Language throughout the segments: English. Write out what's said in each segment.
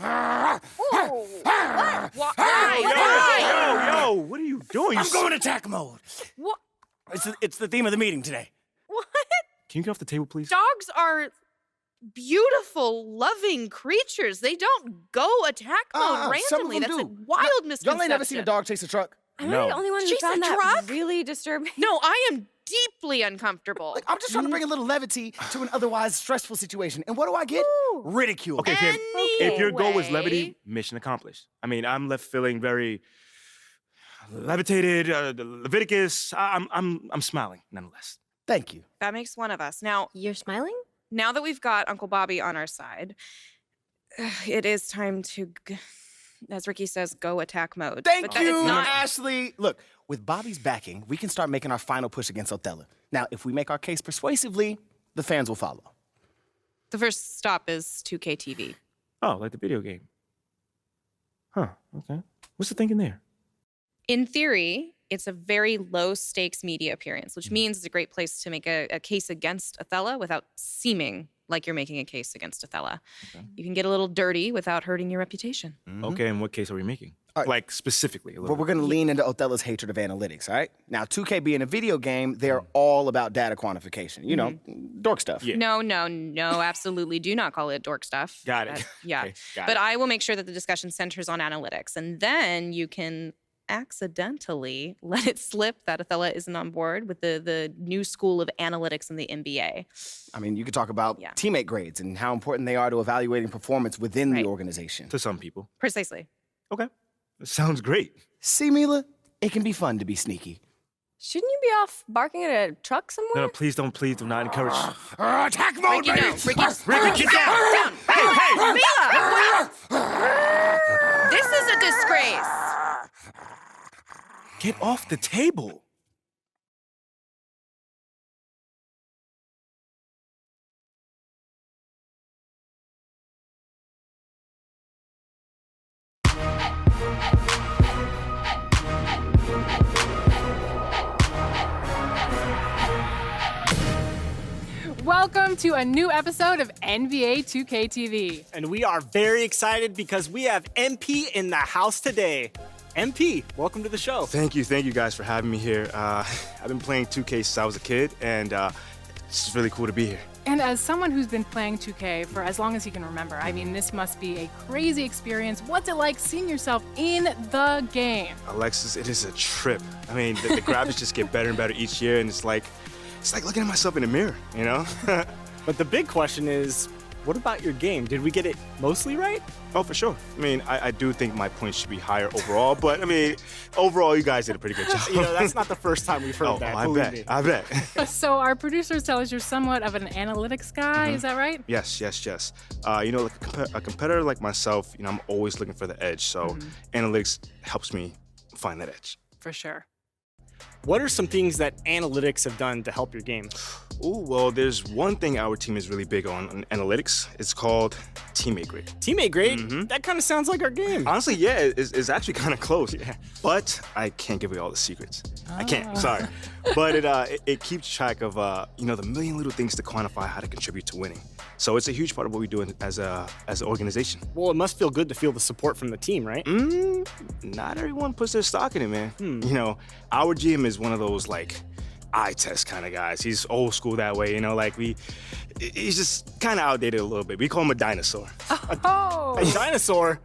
Ooh, what? Yo, what are you doing? I'm going attack mode. What? It's the theme of the meeting today. What? Can you get off the table, please? Dogs are beautiful, loving creatures. They don't go attack mode some of randomly. them That's a do. wild Y'all misconception. ain't never seen a dog chase a truck? Am No. I the only one who Chase found a that truck? really disturbing? No, I am deeply uncomfortable. Like, I'm just trying to bring a little levity to an otherwise stressful situation. And what do I get? Ooh. Ridicule. Okay, if your goal was levity, Anyway. mission accomplished. I mean, I'm left feeling very levitated. Leviticus. I'm smiling nonetheless. Thank you. That makes one of us. Now You're that we've got Uncle Bobby on our side, it is time to, as Ricky says, go attack mode. Thank But that- you, it's not- Ashley. Look, with Bobby's backing, we can start making our final push against Othello. Now, if we make our case persuasively, the fans will follow. The first stop is 2K TV. Oh, like the video game. Huh, okay. What's the thinking there? In theory, it's a very low stakes media appearance, which means it's a great place to make a case against Othello without seeming like you're making a case against Othello. Okay. You can get a little dirty without hurting your reputation. Okay, and what case are we making? All right. Like specifically. But we're going to lean into Othello's hatred of analytics, all right? Now, 2K being a video game, they're all about data quantification. You know, dork stuff. Yeah. No, absolutely. Do not call it dork stuff. Got it. Yeah. Okay, got But it. I will make sure that the discussion centers on analytics. And then you can accidentally let it slip that Othello isn't on board with the new school of analytics in the NBA. I mean, you could talk about Yeah. teammate grades and how important they are to evaluating performance within Right. the organization. To some people. Precisely. Okay. Sounds great. See, Mila, it can be fun to be sneaky. Shouldn't you be off barking at a truck somewhere? No, please do not encourage. Attack mode, Ricky, baby! no. Ricky, get down! Hey! Mila! This is a disgrace. Get off the table. Welcome to a new episode of NBA 2K TV. And we are very excited because we have MP in the house today. MP, welcome to the show. Thank you guys for having me here. I've been playing 2K since I was a kid, and it's just really cool to be here. And as someone who's been playing 2K for as long as you can remember, I mean, this must be a crazy experience. What's it like seeing yourself in the game? Alexis, it is a trip. I mean, the graphics just get better and better each year, and it's like looking at myself in the mirror, you know? But the big question is, what about your game? Did we get it mostly right? Oh, for sure. I mean, I do think my points should be higher overall, but I mean, overall, you guys did a pretty good job. You know, that's not the first time we've heard that, believe me. I bet. So our producers tell us you're somewhat of an analytics guy, is that right? Yes. You know, like a competitor like myself, you know, I'm always looking for the edge, so analytics helps me find that edge. For sure. What are some things that analytics have done to help your game? Oh, well, there's one thing our team is really big on analytics. It's called teammate grade. Teammate grade? That kind of sounds like our game. Honestly, yeah, it's actually kind of close. Yeah. But I can't give away all the secrets. I can't, sorry. But it keeps track of, you know, the million little things to quantify how to contribute to winning. So it's a huge part of what we do as an organization. Well, it must feel good to feel the support from the team, right? Not everyone puts their stock in it, man. You know, our GM is one of those, like, eye test kind of guys. He's old school that way, you know, like he's just kind of outdated a little bit. We call him a dinosaur. Oh, A dinosaur.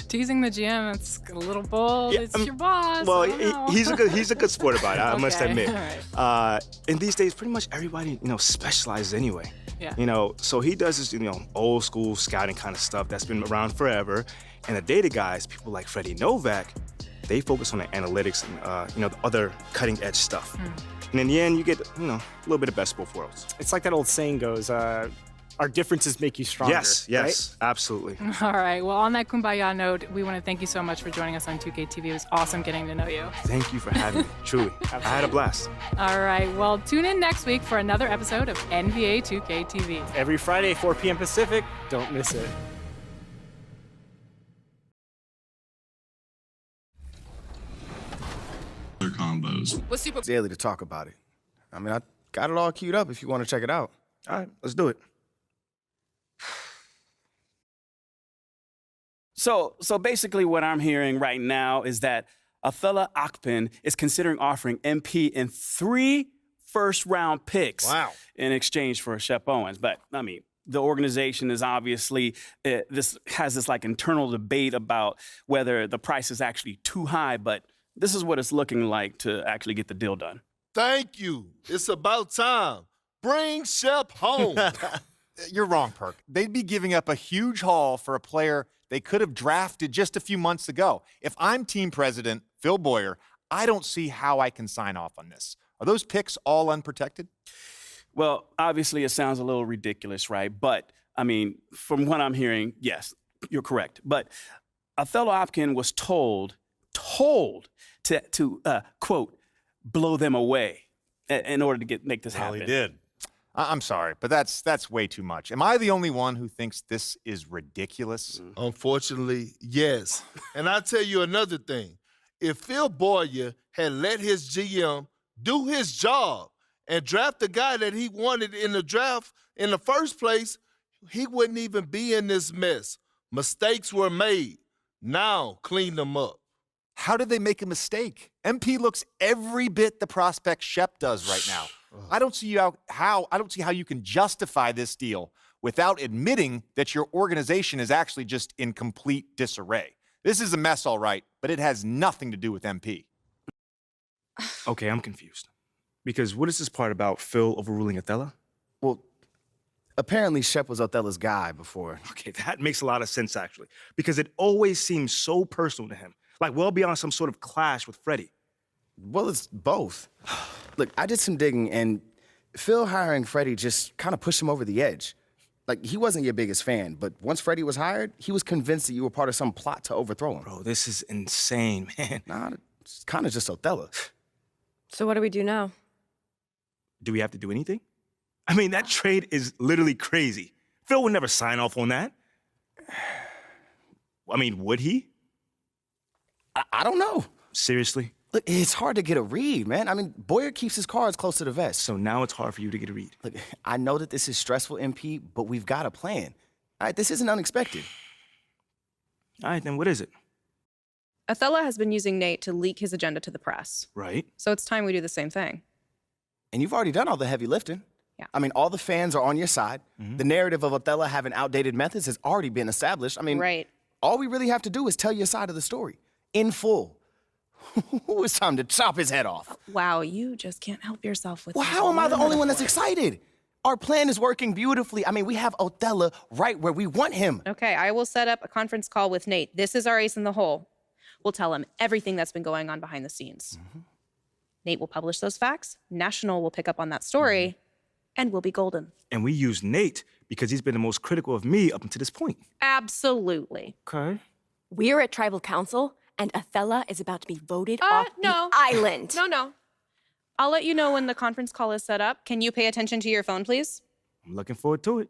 teasing the GM, it's a little bold. Yeah, It's your boss. Well, I don't know. he's a good sport about it, I must Okay, admit. all right. And these days, pretty much everybody, you know, specializes anyway. Yeah. You know, so he does this, you know, old school scouting kind of stuff that's been around forever. And the data guys, people like Freddie Novak, they focus on the analytics and, you know, the other cutting edge stuff. And in the end, you get, you know, a little bit of best of both worlds. It's like that old saying goes, our differences make you stronger. Yes, right? absolutely. All right. Well, on that kumbaya note, we want to thank you so much for joining us on 2K TV. It was awesome getting to know you. Thank you for having me, truly. I had a blast. All right. Well, tune in next week for another episode of NBA 2K TV. Every Friday, 4 p.m. Pacific. Don't miss it. Combos. Daily to talk about it. I mean, I got it all queued up if you want to check it out. All right, let's do it. So basically what I'm hearing right now is that Othello Akpin is considering offering MP in 3 first-round picks in exchange for Shep Owens. But, I mean, the organization is obviously, this like internal debate about whether the price is actually too high, but this is what it's looking like to actually get the deal done. Thank you. It's about time. Bring Shep home. You're wrong, Perk. They'd be giving up a huge haul for a player they could have drafted just a few months ago. If I'm team president, Phil Boyer, I don't see how I can sign off on this. Are those picks all unprotected? Well, obviously it sounds a little ridiculous, right? But, I mean, from what I'm hearing, yes, you're correct. But Othello Akpin was told to quote, blow them away in order to make this happen. He did. I'm sorry, but that's way too much. Am I the only one who thinks this is ridiculous? Unfortunately, yes. And I'll tell you another thing. If Phil Boyer had let his GM do his job and draft the guy that he wanted in the draft in the first place, he wouldn't even be in this mess. Mistakes were made. Now clean them up. How did they make a mistake? MP looks every bit the prospect Shep does right now. I don't see how you can justify this deal without admitting that your organization is actually just in complete disarray. This is a mess, all right, but it has nothing to do with MP. Okay, I'm confused. Because what is this part about Phil overruling Othello? Well, apparently Shep was Othello's guy before. Okay, that makes a lot of sense, actually. Because it always seems so personal to him. Like well beyond some sort of clash with Freddie. Well, it's both. Look, I did some digging, and Phil hiring Freddie just kind of pushed him over the edge. Like, he wasn't your biggest fan, but once Freddie was hired, he was convinced that you were part of some plot to overthrow him. Bro, this is insane, man. Nah, it's kind of just Othello. So what do we do now? Do we have to do anything? I mean, that trade is literally crazy. Phil would never sign off on that. I mean, would he? I don't know. Seriously? Look, it's hard to get a read, man. I mean, Boyer keeps his cards close to the vest. So now it's hard for you to get a read. Look, I know that this is stressful, MP, but we've got a plan. All right, this isn't unexpected. All right, then what is it? Othello has been using Nate to leak his agenda to the press. Right. So it's time we do the same thing. And you've already done all the heavy lifting. Yeah. I mean, all the fans are on your side. Mm-hmm. The narrative of Othello having outdated methods has already been established. I mean, Right. all we really have to do is tell your side of the story in full. It's time to chop his head off. Wow, you just can't help yourself with Well, these how am I the words. only one that's excited? Our plan is working beautifully. I mean, we have Othello right where we want him. Okay, I will set up a conference call with Nate. This is our ace in the hole. We'll tell him everything that's been going on behind the scenes. Nate will publish those facts. National will pick up on that story, and we'll be golden. And we use Nate because he's been the most critical of me up until this point. Absolutely. Okay. We're at tribal council, and Othello is about to be voted off no. the island. No. I'll let you know when the conference call is set up. Can you pay attention to your phone, please? I'm looking forward to it.